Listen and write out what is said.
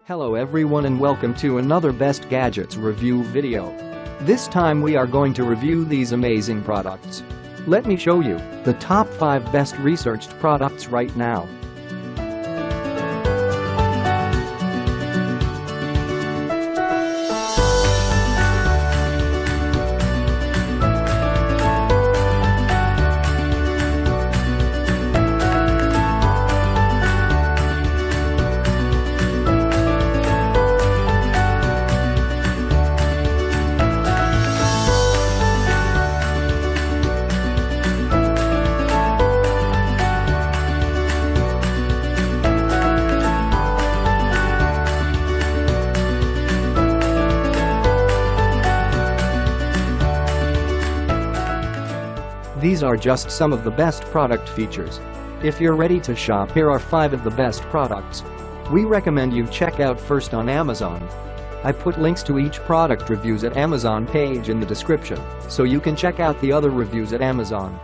Hello everyone and welcome to another Best Gadgets review video. This time we are going to review these amazing products. Let me show you the top 5 best researched products right now. These are just some of the best product features. If you're ready to shop, here are 5 of the best products we recommend you check out first on Amazon. I put links to each product reviews at Amazon page in the description, so you can check out the other reviews at Amazon.